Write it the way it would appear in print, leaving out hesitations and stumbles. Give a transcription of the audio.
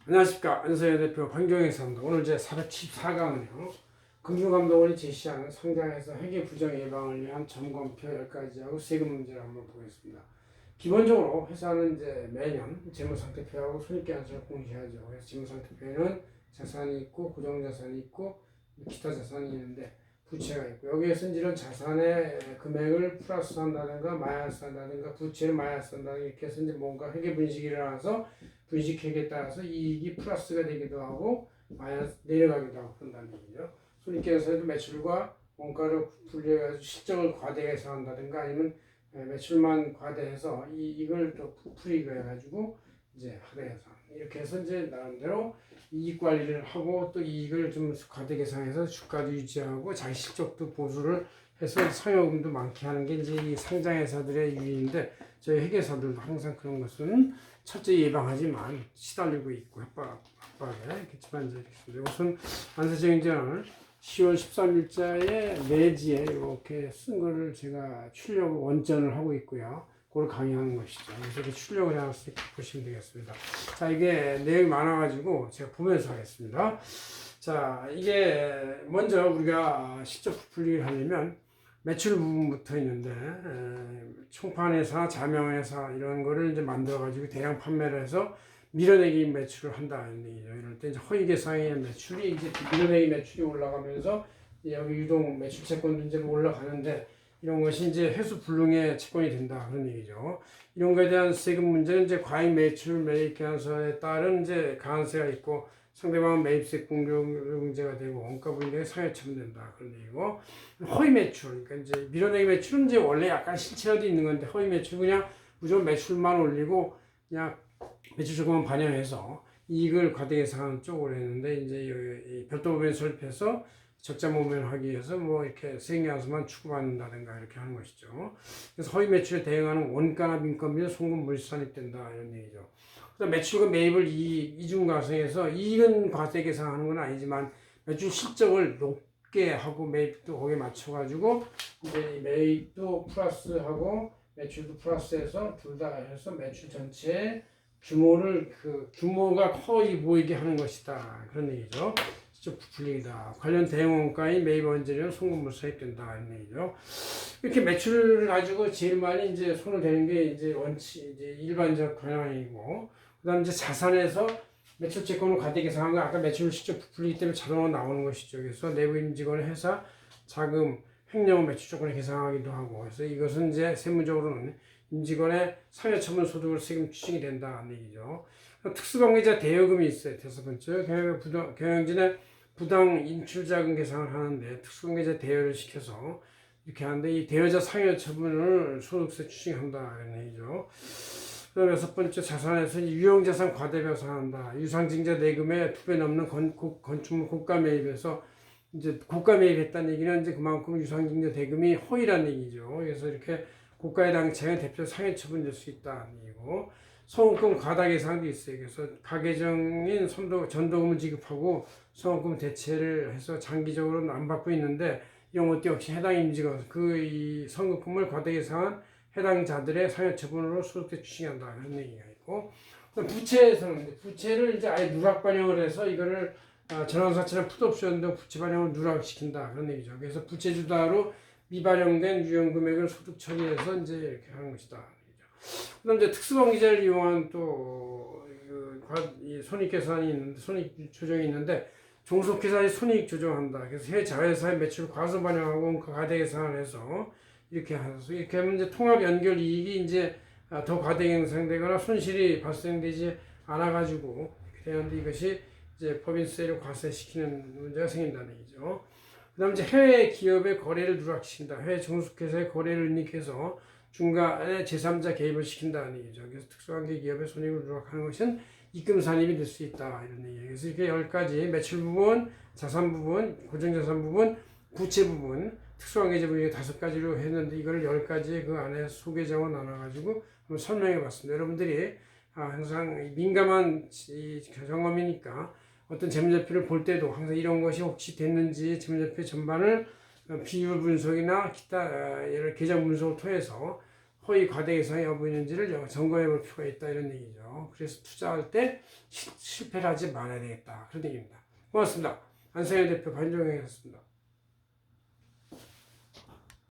안녕하십니까. 안서현 대표 환경행사입니다. 오늘 제 474강은요. 금융감독원이 제시하는 상장에서 회계 부정 예방을 위한 점검표 10가지하고 세금 문제를 한번 보겠습니다. 기본적으로 회사는 이제 매년 재무상태표하고 손익계산서를 공시하죠. 그래서 재무상태표에는 자산이 있고 고정자산이 있고 기타 자산이 있는데 부채가 있고 여기에서 이런 자산의 금액을 플러스 한다든가 마이너스 한다든가 부채를 마이너스 한다든가 이렇게 해서 이제 뭔가 회계 분식이 일어나서 분식회계에 따라서 이익이 플러스가 되기도 하고 마이너스 내려가기도 하고 그런다는 얘기죠. 손익계산서에도 매출과 원가를 분리해가지고 실적을 과대해서 한다든가 아니면 매출만 과대해서 이걸 또 풀이가 해가지고 이제 하대해서 이렇게 해서 이제 나름대로 이익 관리를 하고 또 이익을 좀 과대 계산해서 주가도 유지하고 자기 실적도 보수를 해서 상여금도 많게 하는 게 이제 이 상장회사들의 유의인데 저희 회계사들도 항상 그런 것은 첫째 예방하지만 시달리고 있고 협박에 그렇지만 이제 우선 안세정인증을 10월 13일자에 내지에 이렇게 쓴 거를 제가 출력 원전을 하고 있고요. 그걸 강의하는 것이죠. 그래서 이렇게 출력을 해놨으니 보시면 되겠습니다. 자, 이게 내용이 많아가지고 제가 보면서 하겠습니다. 자, 이게 먼저 우리가 실적 부풀리를 하려면 매출 부분부터 있는데 총판회사, 자명회사 이런 거를 이제 만들어가지고 대량 판매를 해서 밀어내기 매출을 한다는 얘기죠. 이럴 때 이제 허위 계상의 매출이 이제 밀어내기 매출이 올라가면서 여기 유동 매출 채권도 이제 올라가는데 이런 것이 이제 회수 불능의 채권이 된다 그런 얘기죠. 이런 거에 대한 세금 문제는 이제 과잉 매출 매입 계산서에 따른 이제 가한세가 있고 상대방은 매입세 공정제가 되고 원가 부인되게 상해 처분된다 그런 얘기고 허위 매출 그러니까 이제 밀어내기 매출은 이제 원래 약간 실체화도 있는 건데 허위 매출 그냥 무조건 매출만 올리고 그냥 매출 조금만 반영해서 이익을 과대 계산하는 쪽으로 했는데 이제 별도 법인 설립해서 적자 모면하기 위해서 뭐 이렇게 세액량수만 추구받는다든가 이렇게 하는 것이죠. 그래서 허위 매출에 대응하는 원가나 민감비는 송금 물산이 입된다 이런 얘기죠. 그래서 매출과 매입을 이중 과정에서 이익은 과세 계산하는 건 아니지만 매출 실적을 높게 하고 매입도 거기에 맞춰가지고 이제 매입도 플러스하고 매출도 플러스해서 둘 다 해서 매출 전체의 규모를 규모가 커 보이게 하는 것이다 그런 얘기죠. 직접 부풀리기다. 관련 대응 원가인 매입 원재료는 송금물 사입된다 이런 얘기죠. 이렇게 매출을 가지고 제일 많이 이제 손을 대는 게 이제 이제 일반적 관행이고, 그다음 이제 자산에서 매출 채권을 과대 계산한 거 아까 매출을 직접 부풀리기 때문에 자동으로 나오는 것이죠. 그래서 내부 임직원의 회사 자금 횡령 매출 조건을 계산하기도 하고, 그래서 이것은 이제 세무적으로는 임직원의 상여처분 소득으로 세금 추징이 된다는 얘기죠. 특수관계자 대여금이 있어요. 다섯 번째 경영진의 부당 인출자금 계산을 하는데 특수관계자 대여를 시켜서 이렇게 하는데 이 대여자 상여처분을 소득세 추징한다 이런 얘기죠. 그다음 여섯 번째 자산에서 유형자산 과대배상한다. 유상증자 내금의 2배 넘는 건축물 고가 매입에서 이제 고가 매입했다는 얘기는 이제 그만큼 유상증자 대금이 허위란 얘기죠. 그래서 이렇게 고가의 당차에 대표 상해 처분될 수 있다는 얘기고, 소원금 과다 계산도 있어요. 그래서 가계정인 전도금을 지급하고 소원금 대체를 해서 장기적으로는 안 받고 있는데 이런 것도 역시 해당 임직원 이 선급금을 과다 계산한 해당자들의 상해 처분으로 소득세 추징한다 그런 얘기가 있고, 부채에서는 부채를 이제 아예 누락 반영을 해서 이거를 전환사채나 풋옵션 등 부채 반영을 누락시킨다 그런 얘기죠. 그래서 부채 주다로 미반영된 유형 금액을 소득 처리해서 이제 이렇게 하는 것이다. 그다음 이제 특수관계자를 이용한 또 손익 계산이 있는데 손익 조정이 있는데 종속회사의 손익 조정한다. 그래서 해외 자회사의 매출 과소 반영하고 과대 계산을 해서 이렇게 해서 이렇게 하면 이제 통합 연결 이익이 이제 더 과대 형성되거나 손실이 발생되지 않아 가지고 이렇게 되는데 이것이 이제 법인세를 과세시키는 문제가 생긴다는 얘기죠. 그다음 이제 해외 기업의 거래를 누락시킨다. 해외 종속회사의 거래를 은닉해서 중간에 제3자 개입을 시킨다는 얘기죠. 그래서 특수관계 기업의 손익을 누락하는 것은 입금 산입이 될 수 있다 이런 얘기예요. 그래서 이렇게 10가지 매출 부분, 자산 부분, 고정자산 부분, 부채 부분, 특수관계자 부분 5가지로 했는데 이걸 10가지 그 안에 소개적으로 나눠가지고 한번 설명해 봤습니다. 여러분들이 항상 민감한 경험이니까 어떤 재무제표를 볼 때도 항상 이런 것이 혹시 됐는지 재무제표 전반을 비율 분석이나 기타 계정 분석을 통해서 확보의 과대 예상이 여부 있는지를 점검해 볼 필요가 있다 이런 얘기죠. 그래서 투자할 때 실패를 하지 말아야 되겠다 그런 얘기입니다. 고맙습니다. 안성현 대표 반정형이었습니다.